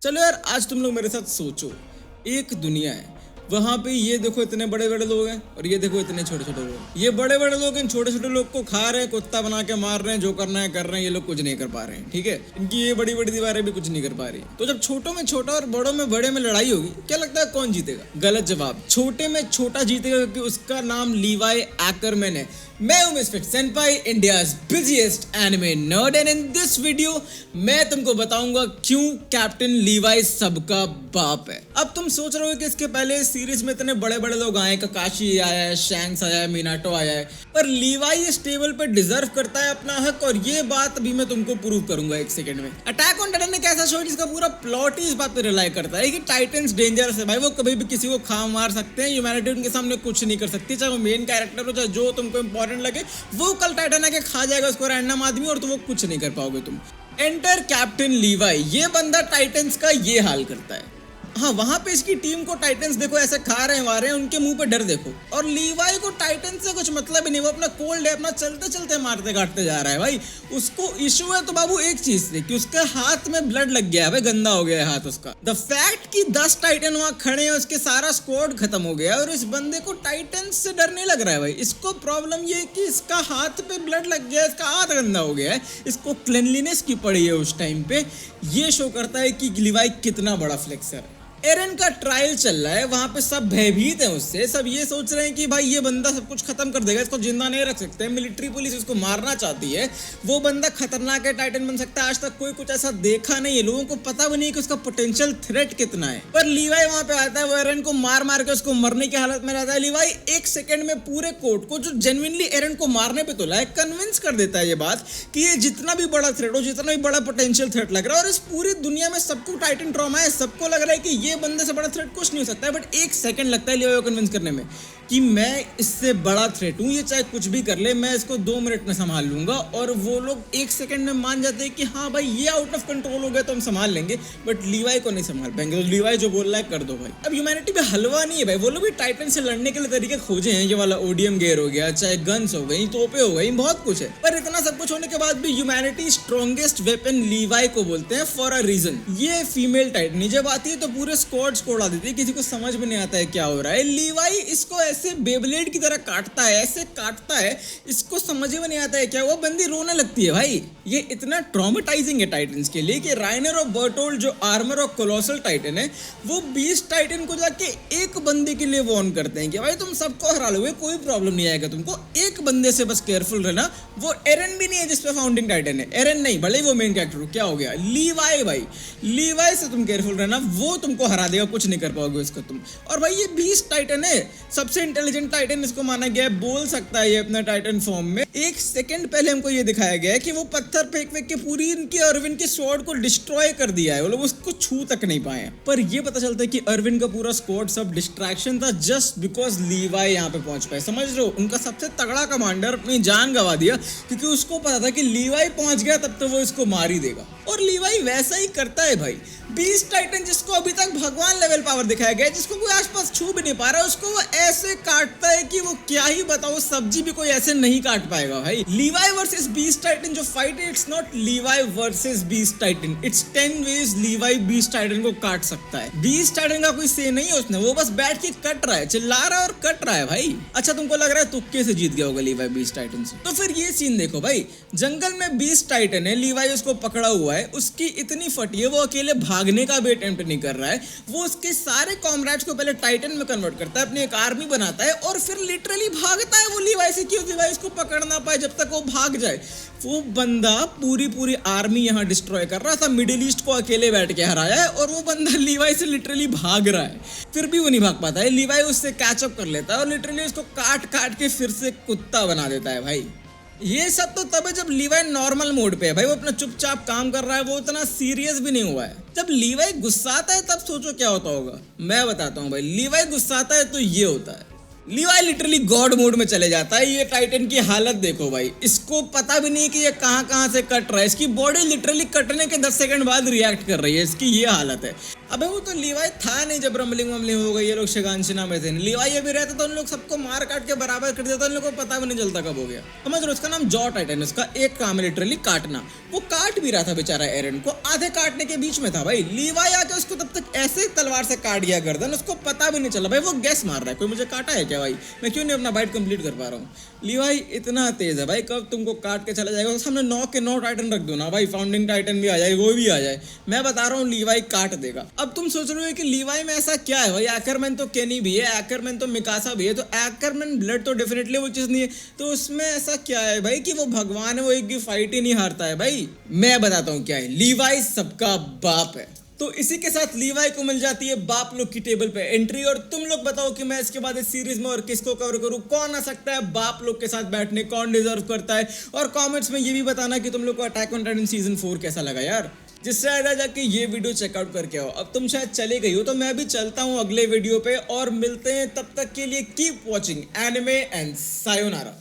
चलो यार, आज तुम लोग मेरे साथ सोचो। एक दुनिया है, वहां पे ये देखो इतने बड़े बड़े लोग हैं और ये देखो इतने छोटे छोटे लोग। ये बड़े बड़े लोग इन छोटे छोटे लोग को खा रहे हैं, कुत्ता बना के मार रहे हैं, जो करना है कर रहे हैं। ये लोग कुछ नहीं कर पा रहे हैं, ठीक है। इनकी ये बड़ी बड़ी दीवारें भी कुछ नहीं कर पा रही। तो जब छोटों में छोटा और बड़ों में बड़े में लड़ाई होगी, क्या लगता है कौन जीतेगा? गलत जवाब। छोटे में छोटा जीतेगा, क्योंकि उसका नाम लीवाई एक्करमैन है। मैं हूं mister सेनपाई, India's busiest anime nerd, and in this video मैं तुमको बताऊंगा क्यों कैप्टन लीवाई सबका बाप है। अब तुम सोच रहे हो कि इसके पहले सीरीज में इतने बड़े बड़े लोग आए, ककाशी आया है, शैंक्स आया है, मिनाटो आया है, पर लीवाई इस टेबल पे डिजर्व करता है अपना हक, और ये बात भी मैं तुमको प्रूव करूंगा एक सेकंड में। अटैक ऑन टाइटन एक ऐसा शो है जिसका पूरा प्लॉट ही इस बात पे रिलाई करता है कि टाइटन्स डेंजरस है भाई। वो कभी भी किसी को खा मार सकते हैं, ह्यूमैनिटी उनके सामने कुछ नहीं कर सकती, चाहे वो मेन कैरेक्टर हो, चाहे जो तुमको इंपॉर्टेंट लगे, वो कल टाइटन आके खा जाएगा उसको रैंडम आदमी, और तुम वो कुछ नहीं कर पाओगे तुम। Enter captain लीवाई। ये बंदा टाइटन्स का ये हाल करता है। हाँ, वहां पे इसकी टीम को टाइटन्स देखो ऐसे खा रहे हैं, मार रहे हैं, उनके मुंह पे डर देखो। और लीवाई को टाइटन्स से कुछ मतलब ही नहीं, वो अपना कोल्ड है, अपना चलते चलते मारते काटते जा रहा है भाई। उसको इशू है तो बाबू एक चीज से, कि उसके हाथ में ब्लड लग गया है भाई, गंदा हो गया है हाथ उसका। द फैक्ट कि 10 टाइटन वहां खड़े हैं, उसके सारा स्क्वाड खत्म हो गया है, और इस बंदे को टाइटन्स से डर नहीं लग रहा है भाई। इसको प्रॉब्लम ये है कि इसका हाथ पे ब्लड लग गया है, इसका हाथ गंदा हो गया है, इसको क्लीनलीनेस की पड़ी है उस टाइम पे। ये शो करता है कि लीवाई कितना बड़ा फ्लेक्सर है। एरन का ट्रायल चल रहा है, वहां पे सब भयभीत हैं उससे। सब ये सोच रहे हैं कि भाई ये बंदा सब कुछ खत्म कर देगा, इसको जिंदा नहीं रख सकते। मिलिट्री पुलिस इसको मारना चाहती है। वो बंदा खतरनाक है, टाइटन बन सकता है। आज तक कोई कुछ ऐसा देखा नहीं है, लोगों को पता भी नहीं कि उसका पोटेंशियल थ्रेट कितना है। पर लीवाई वहां पे आता है, वो एरन को मार मार के उसको मरने की हालत में रहता है। लीवाई एक सेकंड में पूरे कोर्ट को, जो जेन्युइनली एरन को मारने पे तुला है, कन्विंस कर देता है ये बात कि ये जितना भी बड़ा थ्रेट हो, जितना भी बड़ा पोटेंशियल थ्रेट लग रहा है, और इस पूरी दुनिया में सबको टाइटन ट्रॉमा है, सबको लग रहा है कि ये बंदे से बड़ा थ्रेट कुछ नहीं हो सकता है। बट एक सेकंड लगता है लीवाई को कन्विंस करने में कि मैं इससे बड़ा थ्रेट हूं, ये चाहे कुछ भी कर ले, मैं इसको 2 मिनट में संभाल लूंगा। और वो लोग एक सेकंड में मान जाते हैं कि हाँ भाई ये आउट ऑफ कंट्रोल हो गया तो हम संभाल लेंगे, बट लीवाई को नहीं संभाल पाएंगे। तो लीवाई जो बोल रहा है कर दो भाई। अब ह्यूमैनिटी भी हलवा नहीं है भाई, वो लोग भी टाइटन से लड़ने के लिए तरीके खोजे हैं। ये वाला ओडियम गेयर हो गया, चाहे गन्स हो गई, तोपे हो गई, बहुत कुछ है। पर इतना सब कुछ होने के बाद भी ह्यूमैनिटी स्ट्रॉन्गेस्ट वेपन लीवाई को बोलते हैं फॉर अ रीजन। ये फीमेल टाइटन जब आती है तो पूरे स्क्वाड्स को उड़ा देती है, किसी को समझ में नहीं आता है क्या हो रहा है। लीवाई इसको ऐसे बेब्लेड की तरह काटता है, ऐसे काटता है, इसको समझ में नहीं आता है क्या। वो बंदी रोने लगती है भाई। ये इतना ट्रॉमेटाइजिंग है टाइटन्स के लिए कि राइनर और बर्टोल्ड, जो आर्मर और कोलोसल टाइटन है, वो 20 टाइटन को जाके एक बंदे के लिए वार्न करते हैं कि भाई तुम सबको हरा लोगे, कोई प्रॉब्लम नहीं आएगा तुमको, एक बंदे से बस केयरफुल रहना। वो एरन भी नहीं है जिसपे फाउंडिंग टाइटन है, एरन नहीं, भले वो मेन कैरेक्टर हो, क्या हो गया, लीवाई भाई। लीवाई से तुम केयरफुल रहना, वो तुमको हरा देगा, कुछ नहीं कर पाओगे उसको तुम। और भाई ये 20 टाइटन है, सबसे इंटेलिजेंट टाइटन इसको माना गया है, बोल सकता है ये अपना टाइटन फॉर्म में। एक सेकंड पहले हमको ये दिखाया गया है कि वो पत्थर फेंक फेंक के पूरी इनकी अरविन के स्वॉर्ड को डिस्ट्रॉय कर दिया है, वो लोग उसको छू तक नहीं पाए। पर ये पता चलता है कि अरविन का पूरा स्क्वाड सब डिस्ट्रैक्शन था, जस्ट बिकॉज लीवाई यहाँ पे पहुंच पाए। समझ रहे हो, उनका सबसे तगड़ा कमांडर अपनी जान गंवा दिया, क्योंकि उसको पता था कि लीवाई पहुंच गया तब तो वो इसको मार ही देगा। और लीवाई वैसा ही करता है भाई। 20 टाइटन जिसको अभी तक भगवान लेवल पावर दिखाया गया है, जिसको कोई आसपास छू भी नहीं पा रहा, उसको वो ऐसे काटता है कि वो क्या ही बताओ, सब्जी भी कोई ऐसे नहीं काट पाएगा भाई। लीवाई वर्सेस 20 टाइटन जो फाइट है, it's not Levi versus 20 titan, it's 10 ways Levi 20 titan को काट सकता है। 20 टाइटन का कोई से नहीं है उसने, वो बस बैठ के कट रहा है, चिल्ला रहा है और कट रहा है भाई। अच्छा, तुमको लग रहा है तुक्के से जीत गया होगा लीवाई 20 टाइटन से? तो फिर ये सीन देखो भाई, जंगल में 20 टाइटन है, लीवाई उसको पकड़ा हुआ है, उसकी इतनी फटी है, वो अकेले भागने का भी अटेम्प्ट नहीं कर रहा है। वो उसके सारे कॉमरेड्स को पहले टाइटन में कन्वर्ट करता है, अपनी एक आर्मी बनाता है, और फिर लिटरली भागता है वो लीवाई से, क्यों लीवाई उसको पकड़ ना पाए जब तक वो भाग जाए। वो बंदा पूरी आर्मी यहाँ डिस्ट्रॉय कर रहा था, मिडिल ईस्ट को अकेले बैठ के हराया है, और वो बंदा लीवाई से लिटरली भाग रहा है, फिर भी वो नहीं भाग पाता है। लीवाई उससे कैचअप कर लेता है और लिटरली उसको काट काट के फिर से कुत्ता बना देता है भाई। ये सब तो तब है जब लीवाई नॉर्मल मोड पे है भाई, वो अपना चुपचाप काम कर रहा है, वो उतना सीरियस भी नहीं हुआ है। जब लीवाई गुस्साता है तब सोचो क्या होता होगा, मैं बताता हूँ भाई। लीवाई गुस्साता है तो ये होता है। लीवाई लिटरली गॉड मोड में चले जाता है। ये टाइटन की हालत देखो भाई, इसको पता भी नहीं कि ये कहां से कट रहा है। इसकी बॉडी लिटरली कटने के 10 सेकंड बाद रिएक्ट कर रही है, इसकी ये हालत है। अबे वो तो लीवाई था नहीं जब रमलिंग वमलिंग हो गई, ये लोग शिगांशिना में थे। लीवाई अभी रहता तो उन लोग सबको मार काट के बराबर कर देता, उन लोग को पता भी नहीं चलता कब हो गया। समझ रहे, उसका नाम जॉ टाइटन, उसका एक काम है लिटरली काटना। वो काट भी रहा था बेचारा एरन को, आधे काटने के बीच में था भाई। लीवाई आके उसको तब तक ऐसे तलवार से काट गया गर्दन, उसको पता भी नहीं चला भाई। वो गैस मार रहा है कोई मुझे काटा है क्या भाई, मैं क्यों नहीं अपना बाइट कंप्लीट कर पा रहा हूँ। लीवाई इतना तेज है भाई, कब तुमको काट के चला जाएगा। सामने 9 के 9 टाइटन रख दो ना भाई, फाउंडिंग टाइटन भी आ जाए, वो भी आ जाए, मैं बता रहा हूँ लीवाई काट देगा। अब तुम सोच रहे हो कि लीवाई में ऐसा क्या है भाई, एक्करमैन तो केनी भी है, एक्करमैन तो मिकासा भी है, तो एक्करमैन ब्लड तो डेफिनेटली वो चीज नहीं है, तो उसमें ऐसा क्या है भाई कि वो भगवान है, वो एक भी फाइट ही नहीं हारता है भाई। मैं बताता हूँ क्या है, लीवाई सबका बाप है। तो इसी के साथ लीवाई को मिल जाती है बाप लोग की टेबल पे एंट्री। और तुम लोग बताओ कि मैं इसके बाद इस सीरीज में और किसको कवर करूं, कौन आ सकता है बाप लोग के साथ बैठने, कौन डिजर्व करता है। और कमेंट्स में ये भी बताना कि तुम लोग को अटैक ऑन टाइटन सीजन 4 कैसा लगा यार, जिससे आया जाके ये वीडियो चेकआउट करके आओ। अब तुम शायद चले गई हो तो मैं भी चलता हूँ अगले वीडियो पे, और मिलते हैं तब तक के लिए keep watching anime and sayonara.